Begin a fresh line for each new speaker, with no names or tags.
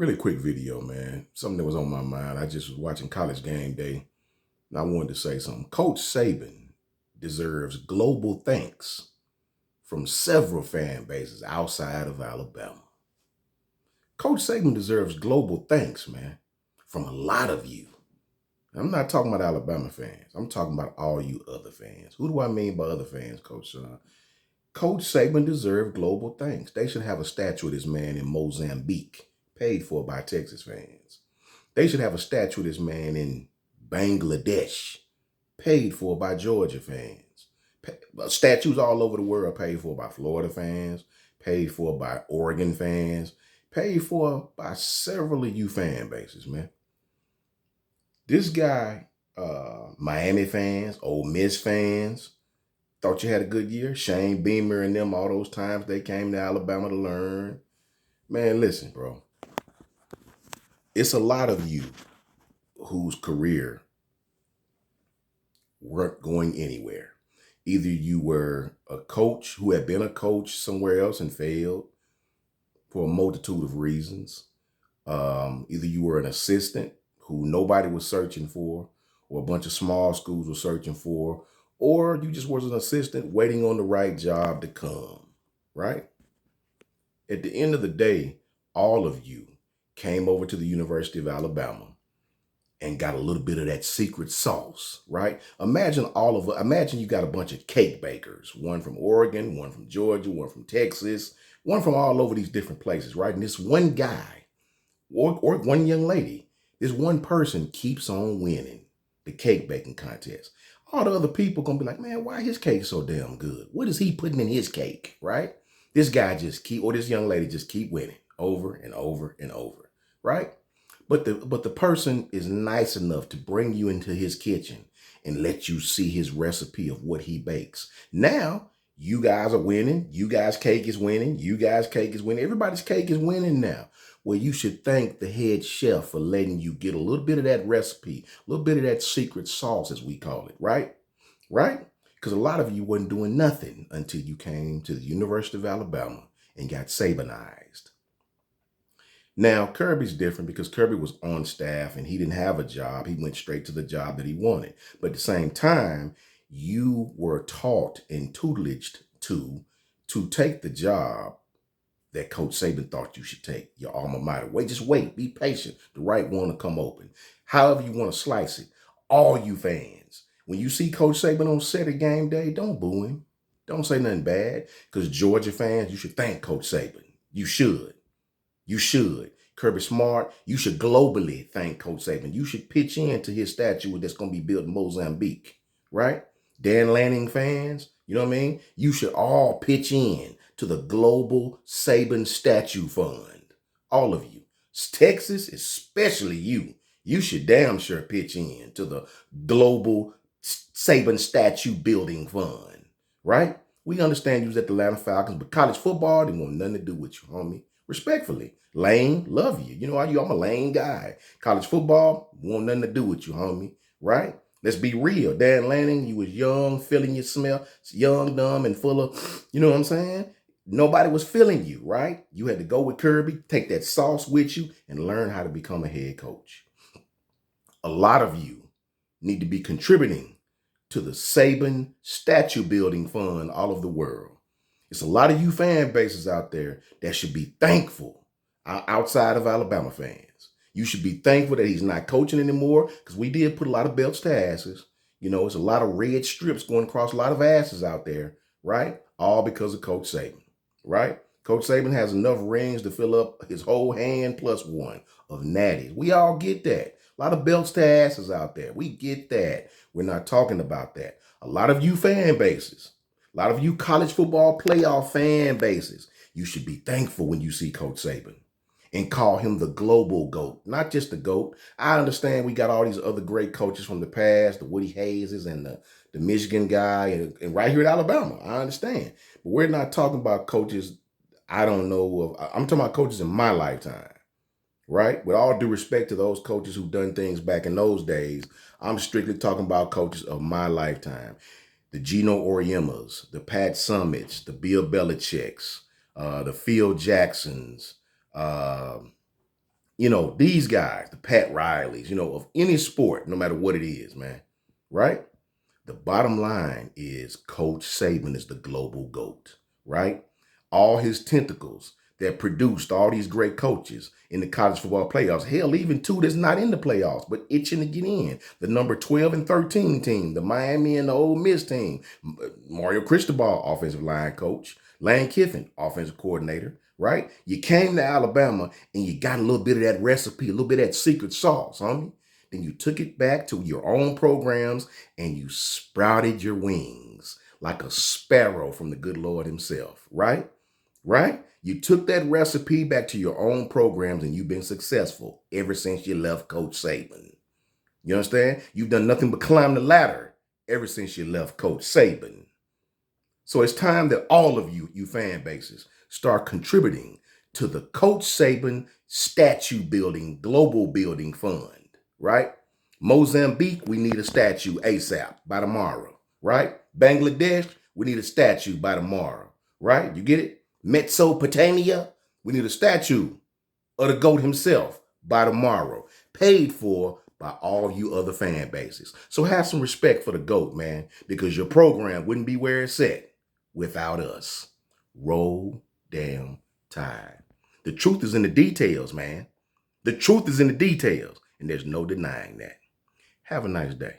Really quick video, man. Something that was on my mind. I just was watching College Game Day, and I wanted to say something. Coach Saban deserves global thanks from several fan bases outside of Alabama. Coach Saban deserves global thanks, man, from a lot of you. I'm not talking about Alabama fans. I'm talking about all you other fans. Who do I mean by other fans, Coach Sean? Coach Saban deserves global thanks. They should have a statue of this man in Mozambique, paid for by Texas fans. They should have a statue of this man in Bangladesh, paid for by Georgia fans. Statues all over the world paid for by Florida fans, paid for by Oregon fans, paid for by several of you fan bases, man. This guy, Miami fans, Ole Miss fans, thought you had a good year. Shane Beamer and them, all those times they came to Alabama to learn. Man, listen, bro. It's a lot of you whose career weren't going anywhere. Either you were a coach who had been a coach somewhere else and failed for a multitude of reasons. Either you were an assistant who nobody was searching for, or a bunch of small schools were searching for, or you just was an assistant waiting on the right job to come, right? At the end of the day, all of you came over to the University of Alabama and got a little bit of that secret sauce, right? Imagine you got a bunch of cake bakers, one from Oregon, one from Georgia, one from Texas, one from all over these different places, right? And this one guy or one young lady, this one person keeps on winning the cake baking contest. All the other people gonna be like, man, why his cake so damn good? What is he putting in his cake, right? This guy or this young lady just keep winning over and over and over, right? But the person is nice enough to bring you into his kitchen and let you see his recipe of what he bakes. Now, you guys are winning. You guys' cake is winning. You guys' cake is winning. Everybody's cake is winning now. Well, you should thank the head chef for letting you get a little bit of that recipe, a little bit of that secret sauce, as we call it, right? Right? Because a lot of you wasn't doing nothing until you came to the University of Alabama and got Sabanized. Now, Kirby's different because Kirby was on staff and he didn't have a job. He went straight to the job that he wanted. But at the same time, you were taught and tutelaged to take the job that Coach Saban thought you should take, your alma mater. Just wait, be patient. The right one will come open. However you want to slice it, all you fans, when you see Coach Saban on set at game day, don't boo him. Don't say nothing bad. Because Georgia fans, you should thank Coach Saban. You should. You should. Kirby Smart, you should globally thank Coach Saban. You should pitch in to his statue that's going to be built in Mozambique, right? Dan Lanning fans, you know what I mean? You should all pitch in to the Global Saban Statue Fund. All of you. Texas, especially you. You should damn sure pitch in to the Global Saban Statue Building Fund, right? We understand you was at the Atlanta Falcons, but college football didn't want nothing to do with you, homie. Respectfully. Lane, love you. You know, I'm a lane guy. College football, want nothing to do with you, homie. Right? Let's be real. Dan Lanning, you was young, feeling your smell. Young, dumb, and full of, you know what I'm saying? Nobody was feeling you, right? You had to go with Kirby, take that sauce with you, and learn how to become a head coach. A lot of you need to be contributing to the Saban Statue Building Fund all over the world. It's a lot of you fan bases out there that should be thankful outside of Alabama fans. You should be thankful that he's not coaching anymore because we did put a lot of belts to asses. You know, it's a lot of red strips going across a lot of asses out there, right? All because of Coach Saban, right? Coach Saban has enough rings to fill up his whole hand plus one of natties. We all get that. A lot of belts to asses out there. We get that. We're not talking about that. A lot of you fan bases, a lot of you college football playoff fan bases, you should be thankful when you see Coach Saban and call him the global GOAT, not just the GOAT. I understand we got all these other great coaches from the past, the Woody Hayeses and the Michigan guy, and right here at Alabama. I understand. But we're not talking about coaches, I don't know. I'm talking about coaches in my lifetime, right? With all due respect to those coaches who done things back in those days, I'm strictly talking about coaches of my lifetime. The Gino Oriemas, the Pat Summits, the Bill Belichick's, the Phil Jacksons, these guys, the Pat Rileys, of any sport, no matter what it is, man, right? The bottom line is Coach Saban is the global GOAT, right? All his tentacles that produced all these great coaches in the college football playoffs. Hell, even two that's not in the playoffs, but itching to get in. The number 12 and 13 team, the Miami and the Ole Miss team. Mario Cristobal, offensive line coach. Lane Kiffin, offensive coordinator, right? You came to Alabama and you got a little bit of that recipe, a little bit of that secret sauce, homie. Then you took it back to your own programs and you sprouted your wings like a sparrow from the good Lord himself, right? Right? You took that recipe back to your own programs and you've been successful ever since you left Coach Saban. You understand? You've done nothing but climb the ladder ever since you left Coach Saban. So it's time that all of you fan bases, start contributing to the Coach Saban Statue Building Global Building Fund, right? Mozambique, we need a statue ASAP by tomorrow, right? Bangladesh, we need a statue by tomorrow, right? You get it? Mesopotamia, we need a statue of the GOAT himself by tomorrow, paid for by all you other fan bases. So have some respect for the GOAT, man, because your program wouldn't be where it's at without us. Roll damn Tide. The truth is in the details, man. The truth is in the details, and there's no denying that. Have a nice day.